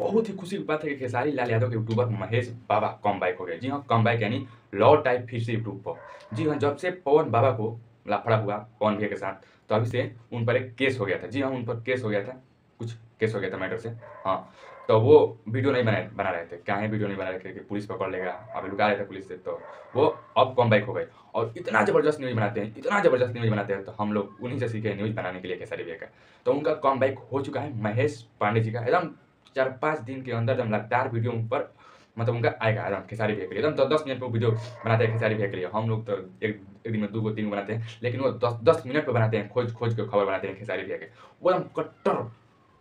बहुत ही खुशी की बात है कि खेसारी लाल यादव के यूट्यूबर महेश बाबा कमबैक हो गए। जी हाँ, कमबैक यानी लौट आए फिर से यूट्यूब पर। जी हाँ, जब से पवन बाबा को लफड़ा हुआ पवन भैया के साथ, तभी से उन पर एक केस हो गया था। जी हाँ, उन पर केस हो गया था, कुछ केस हो गया था मैटर से। हाँ, तो वो वीडियो नहीं बना रहे थे। क्या है, वीडियो नहीं बना रहे थे कि पुलिस पकड़ लेगा, अभी लुका रहे थे पुलिस से। तो वो अब कमबैक हो गए और इतना ज़बरदस्त न्यूज़ बनाते हैं, इतना ज़बरदस्त न्यूज़ बनाते हैं। तो हम लोग उन्हीं से सीखे न्यूज़ बनाने के लिए खेसारी भैया का। तो उनका कमबैक हो चुका है महेश पांडे जी का। एकदम 4-5 दिन के अंदर एकदम लगातार वीडियो पर मतलब उनका आएगा एकदम खेसारी भैया के लिए। एकदम 10-10 मिनट पे वीडियो बनाते हैं खेसारी भैया के लिए। हम लोग तो एक एक दिन में 2 गो 3 गो बनाते हैं, लेकिन वो 10-10 मिनट पे बनाते हैं, खोज-खोज के खबर बनाते हैं खेसारी भैया के। वो एकदम कट्टर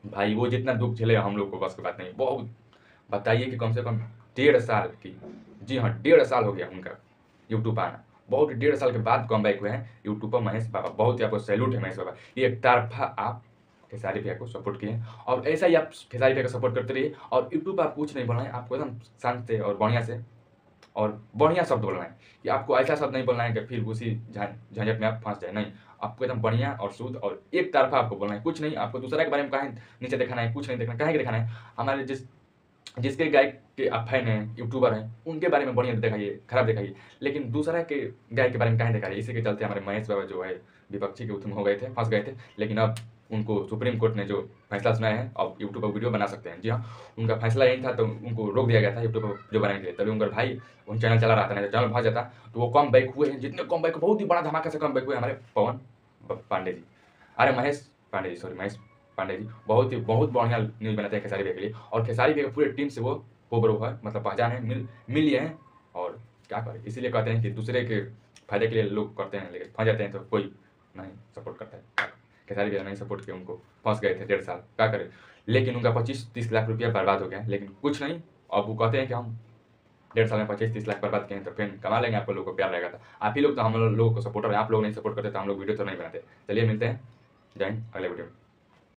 भाई, वो जितना दुःख झेले हम लोग को बस की बात नहीं। बहुत बताइए कि कम से कम 1.5 साल की, जी हाँ, 1.5 साल हो गया उनका यूट्यूब पर आना। बहुत 1.5 साल के बाद कमबैक हुए हैं यूट्यूब पर महेश बाबा। बहुत ही आपको सैल्यूट है महेश बाबा। ये एक तरफा आप खेसारी भैया को सपोर्ट किए हैं और ऐसा ही आप खेसारी भैया को सपोर्ट करते रहिए। और यूट्यूब पर आप कुछ नहीं बोलना है, आपको एकदम शांत से और बढ़िया से और बढ़िया शब्द बोलना है। कि आपको ऐसा शब्द नहीं बोलना है कि फिर उसी झंझट में आप फंस जाए। नहीं, आपको एकदम बढ़िया और शुद्ध और एक तरफा आपको बोलना है। कुछ नहीं, आपको दूसरा के बारे में काहे नीचे दिखाना है, कुछ नहीं देखना, काहे के दिखाना है। हमारे जिसके गायक के आप फैन हैं, यूट्यूबर हैं, उनके बारे में बढ़िया दिखाइए, खराब दिखाइए। लेकिन दूसरा के गायक के बारे में काहे दिखाइए। इसी के चलते हमारे महेश बाबा जो है विपक्षी के उसमें हो गए थे, फंस गए थे। लेकिन अब उनको सुप्रीम कोर्ट ने जो फैसला सुनाया है, अब यूट्यूब पर वीडियो बना सकते हैं। जी हाँ, उनका फैसला यही था, तो उनको रोक दिया गया था यूट्यूब पर वीडियो बनाने के लिए। तभी उनका भाई वही चैनल चला रहा था, नहीं तो चैनल भाग जाता। तो वो कम बैक हुए हैं, जितने कम बैक, बहुत ही बड़ा धमाका से कम बैक हुए हमारे पवन पांडे जी, अरे महेश पांडे जी, सॉरी महेश पांडे जी। बहुत बढ़िया न्यूज़ बनाते हैं खेसारी भैया के लिए। और खेसारी भैया की पूरी टीम से वो कोबरो है, मतलब पहचान है, मिल लिए हैं। और क्या करें, इसीलिए कहते हैं कि दूसरे के फायदे के लिए लोग करते हैं, लेकिन फंस जाते हैं तो कोई नहीं सपोर्ट करता है। खेसारी भैया नहीं सपोर्ट किया, उनको फंस गए थे 1.5 साल, क्या करें। लेकिन उनका 25-30 लाख रुपया बर्बाद हो गया, लेकिन कुछ नहीं। अब वो कहते हैं कि हम 1.5 साल में 25-30 लाख बर्बाद किए हैं, तो फिर कमा लेंगे, आपको लोगों को प्यार रहेगा। तो आप ही लोग तो हम लोगों को सपोर्टर हैं, आप लोग नहीं सपोर्ट करते तो हम लोग वीडियो तो नहीं बनाते। चलिए मिलते हैं, जय हिंद, अगले वीडियो में।